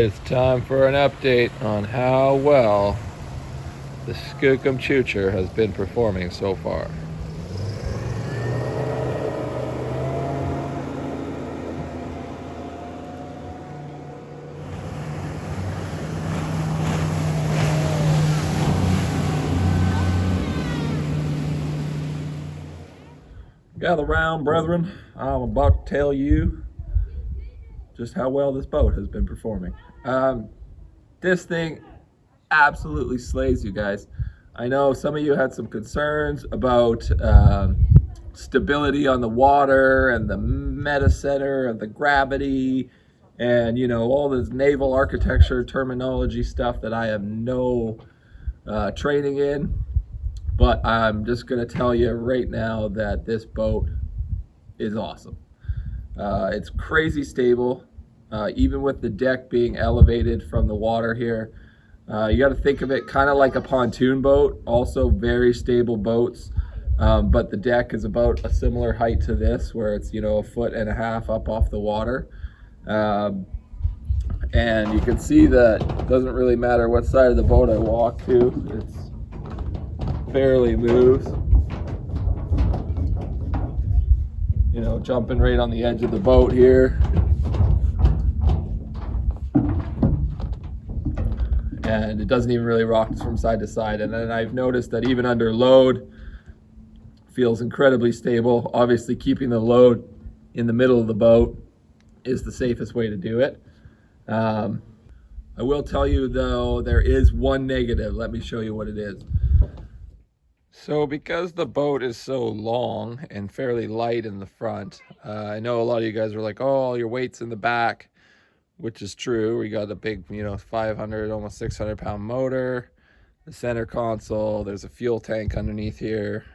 It's time for an update on how well the Skookum Choocher has been performing so far. Gather round, brethren. I'm about to tell you just how well this boat has been performing. This thing absolutely slays, you guys. I know some of you had some concerns about stability on the water and the meta center and the gravity and, you know, all this naval architecture terminology stuff that I have no training in. But I'm just going to tell you right now that this boat is awesome. It's crazy stable, even with the deck being elevated from the water here. You got to think of it kind of like a pontoon boat, also very stable boats. But the deck is about a similar height to this, where it's, you know, 1.5 feet up off the water. And you can see that it doesn't really matter what side of the boat I walk to. It's fairly moves, you know, jumping right on the edge of the boat here, and it doesn't even really rock from side to side. And then I've noticed that even under load feels incredibly stable. Obviously keeping the load in the middle of the boat is the safest way to do it. I will tell you though, there is one negative. Let me show you what it is. So because the boat is so long and fairly light in the front, I know a lot of you guys are like, oh, all your weight's in the back, which is true. We got a big, you know, 500, almost 600 pound motor, the center console, there's a fuel tank underneath here.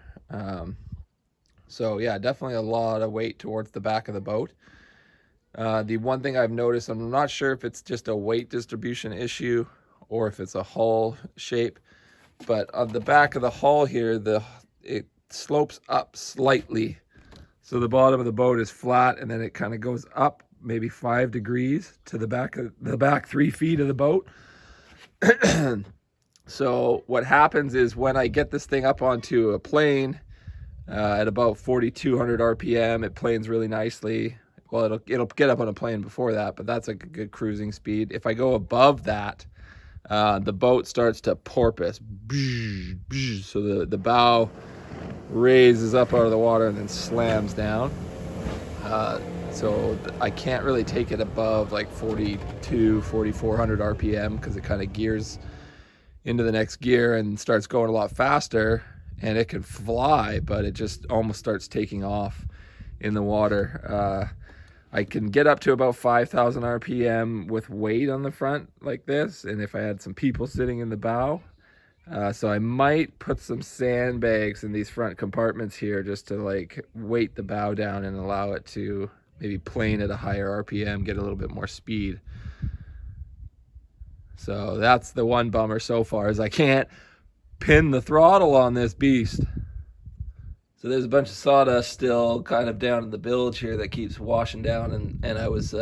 So yeah, definitely a lot of weight towards the back of the boat. The one thing I've noticed, I'm not sure if it's just a weight distribution issue or if it's a hull shape, but on the back of the hull here, it slopes up slightly. So the bottom of the boat is flat, and then it kind of goes up maybe 5 degrees to the back 3 feet of the boat. So what happens is when I get this thing up onto a plane at about 4,200 RPM, it planes really nicely. Well, it'll get up on a plane before that, but that's like a good cruising speed. If I go above that, the boat starts to porpoise. So the bow raises up out of the water and then slams down. So I can't really take it above like 4,400 RPM because it kind of gears into the next gear and starts going a lot faster, and it can fly, but it just almost starts taking off in the water. I can get up to about 5,000 RPM with weight on the front like this, and if I had some people sitting in the bow. So I might put some sandbags in these front compartments here just to like weight the bow down and allow it to maybe plane at a higher RPM, get a little bit more speed. So that's the one bummer so far, is I can't pin the throttle on this beast. So there's a bunch of sawdust still kind of down in the bilge here that keeps washing down, and I was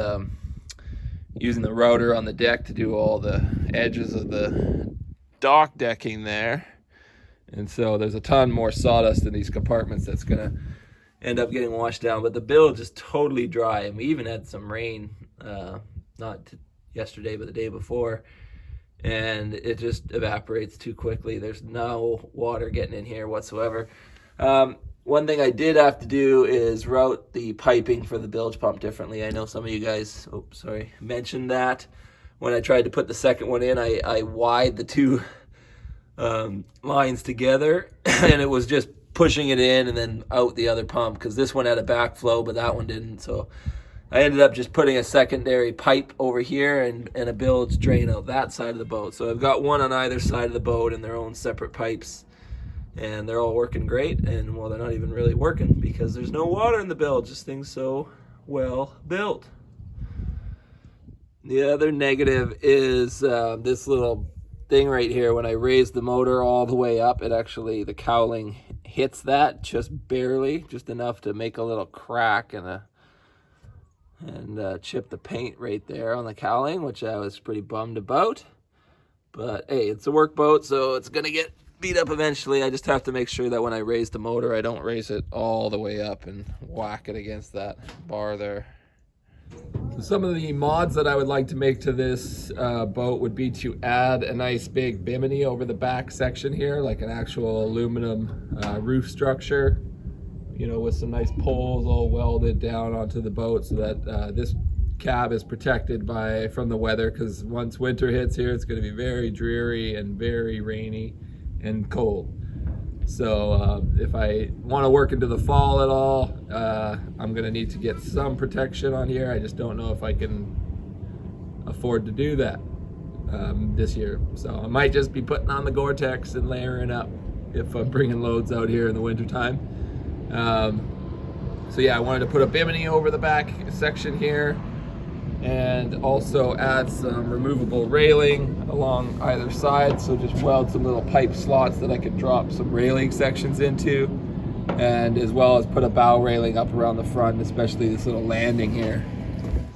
using the router on the deck to do all the edges of the dock decking there. And so there's a ton more sawdust in these compartments that's gonna end up getting washed down. But the bilge is totally dry, and we even had some rain, not yesterday, but the day before. And it just evaporates too quickly. There's no water getting in here whatsoever. One thing I did have to do is route the piping for the bilge pump differently. I know some of you guys, mentioned that. When I tried to put the second one in, I wired the two lines together, and it was just pushing it in and then out the other pump, because this one had a backflow, but that one didn't. So I ended up just putting a secondary pipe over here and a bilge drain out that side of the boat. So I've got one on either side of the boat and their own separate pipes. And they're all working great, and well, they're not even really working because there's no water in the bilge. This thing's so well built. The other negative is this little thing right here. When I raise the motor all the way up, the cowling hits that just barely, just enough to make a little crack and and chipped the paint right there on the cowling, which I was pretty bummed about. But hey, it's a work boat, so it's gonna get beat up eventually. I just have to make sure that when I raise the motor, I don't raise it all the way up and whack it against that bar there. So some of the mods that I would like to make to this boat would be to add a nice big bimini over the back section here, like an actual aluminum roof structure, you know, with some nice poles all welded down onto the boat so that this cab is protected from the weather, because once winter hits here, it's going to be very dreary and very rainy and cold. So if I want to work into the fall at all, I'm going to need to get some protection on here. I just don't know if I can afford to do that this year. So I might just be putting on the Gore-Tex and layering up if I'm bringing loads out here in the wintertime. So yeah, I wanted to put a bimini over the back section here, and also add some removable railing along either side. So just weld some little pipe slots that I could drop some railing sections into, and as well as put a bow railing up around the front, especially this little landing here.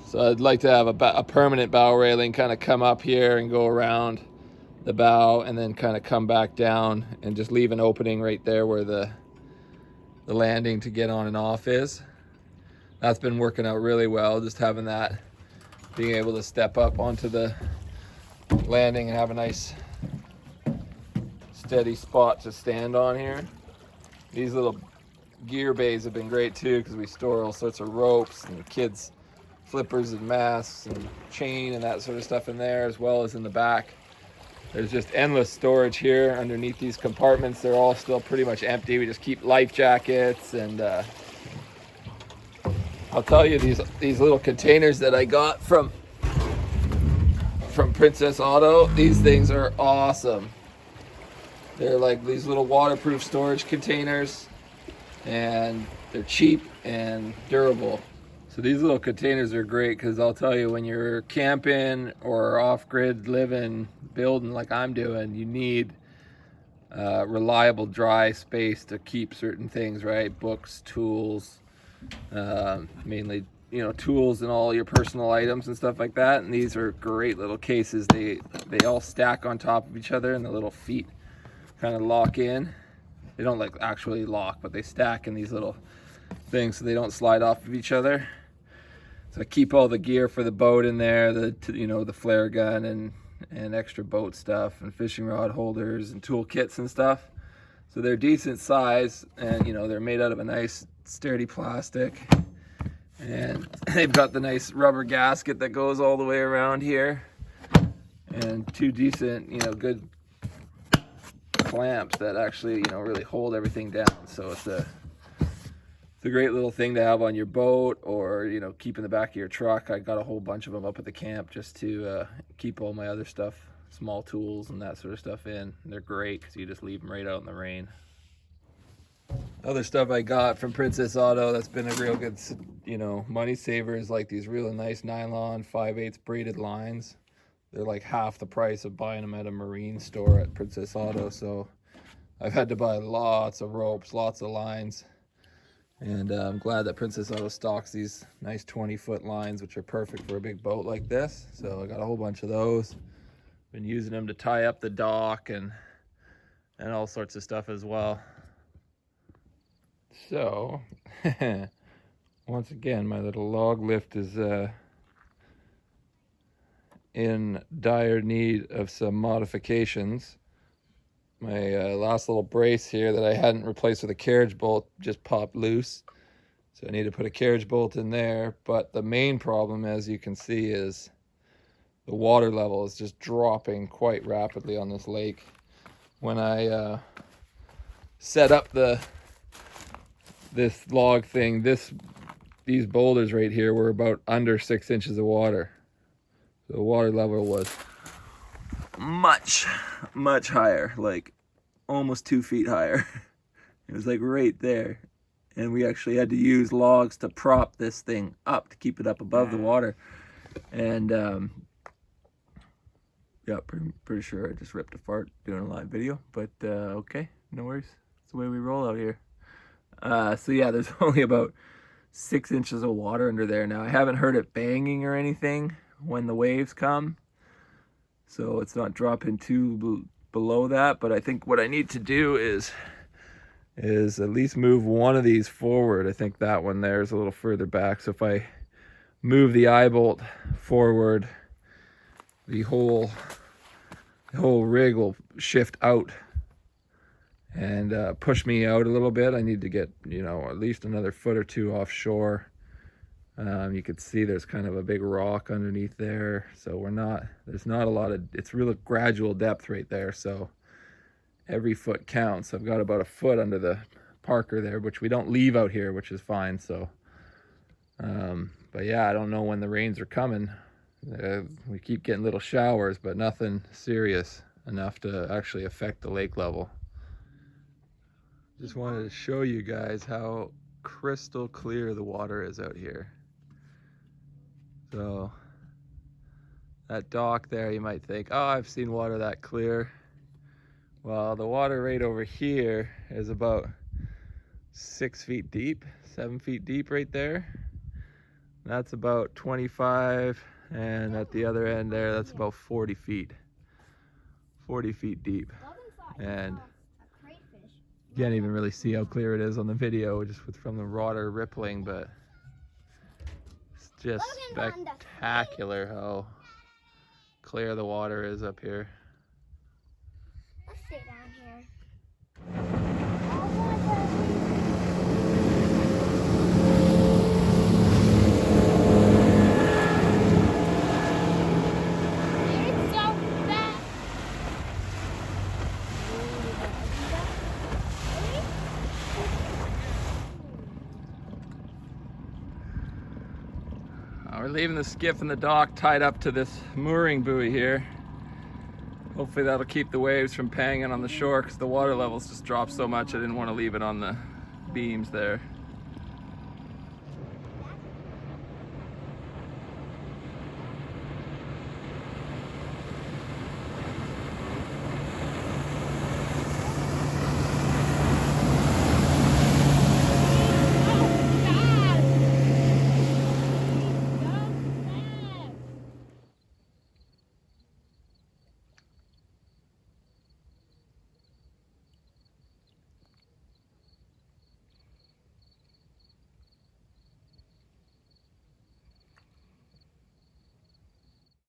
So I'd like to have a permanent bow railing kind of come up here and go around the bow and then kind of come back down and just leave an opening right there where the landing to get on and off is. That's been working out really well, just having that, being able to step up onto the landing and have a nice steady spot to stand on here. These little gear bays have been great too, because we store all sorts of ropes and kids' flippers and masks and chain and that sort of stuff in there, as well as in the back. There's just endless storage here underneath these compartments. They're all still pretty much empty. We just keep life jackets, and I'll tell you, these little containers that I got from Princess Auto, these things are awesome. They're like these little waterproof storage containers, and they're cheap and durable. So these little containers are great, because I'll tell you, when you're camping or off-grid living, building like I'm doing, you need reliable dry space to keep certain things, right? Books, tools, mainly, you know, tools and all your personal items and stuff like that. And these are great little cases. They all stack on top of each other, and the little feet kind of lock in. They don't like actually lock, but they stack in these little things so they don't slide off of each other. So I keep all the gear for the boat in there, the flare gun and extra boat stuff and fishing rod holders and tool kits and stuff. So they're decent size, and they're made out of a nice sturdy plastic, and they've got the nice rubber gasket that goes all the way around here, and two decent good clamps that actually really hold everything down. So it's a great little thing to have on your boat, or keep in the back of your truck. I got a whole bunch of them up at the camp just to keep all my other stuff, small tools and that sort of stuff in. And they're great because you just leave them right out in the rain. Other stuff I got from Princess Auto that's been a real good money saver is like these really nice nylon 5/8 braided lines. They're like half the price of buying them at a marine store at Princess Auto. So I've had to buy lots of ropes, lots of lines. And I'm glad that Princess Auto stocks these nice 20-foot lines, which are perfect for a big boat like this. So I got a whole bunch of those. Been using them to tie up the dock and all sorts of stuff as well. So once again, my little log lift is in dire need of some modifications. My last little brace here that I hadn't replaced with a carriage bolt just popped loose. So I need to put a carriage bolt in there. But the main problem, as you can see, is the water level is just dropping quite rapidly on this lake. When I set up this log thing, these boulders right here were about under 6 inches of water. So the water level was much higher, like almost 2 feet higher. It was like right there, and we actually had to use logs to prop this thing up to keep it up above the water. And yeah, pretty sure I just ripped a fart doing a live video, but okay, no worries. It's the way we roll out here. So yeah, there's only about 6 inches of water under there now. I haven't heard it banging or anything when the waves come, so it's not dropping too below that. But I think what I need to do is at least move one of these forward. I think that one there is a little further back, so if I move the eye bolt forward, the whole rig will shift out and push me out a little bit. I need to get, you know, at least another foot or two offshore. You can see there's kind of a big rock underneath there, so there's not a lot of, it's real gradual depth right there, so every foot counts. I've got about a foot under the Parker there, which we don't leave out here, which is fine. So but yeah, I don't know when the rains are coming. We keep getting little showers, but nothing serious enough to actually affect the lake level. Just wanted to show you guys how crystal clear the water is out here. So that dock there, you might think, oh, I've seen water that clear. Well, the water right over here is about 6 feet deep, 7 feet deep right there. That's about 25, and at the other end there, that's about 40 feet. 40 feet deep. And you can't even really see how clear it is on the video, just from the water rippling, but it's just spectacular how clear the water is up here. Let's stay down here. We're leaving the skiff in the dock tied up to this mooring buoy here. Hopefully that'll keep the waves from banging on the shore, because the water levels just dropped so much I didn't want to leave it on the beams there.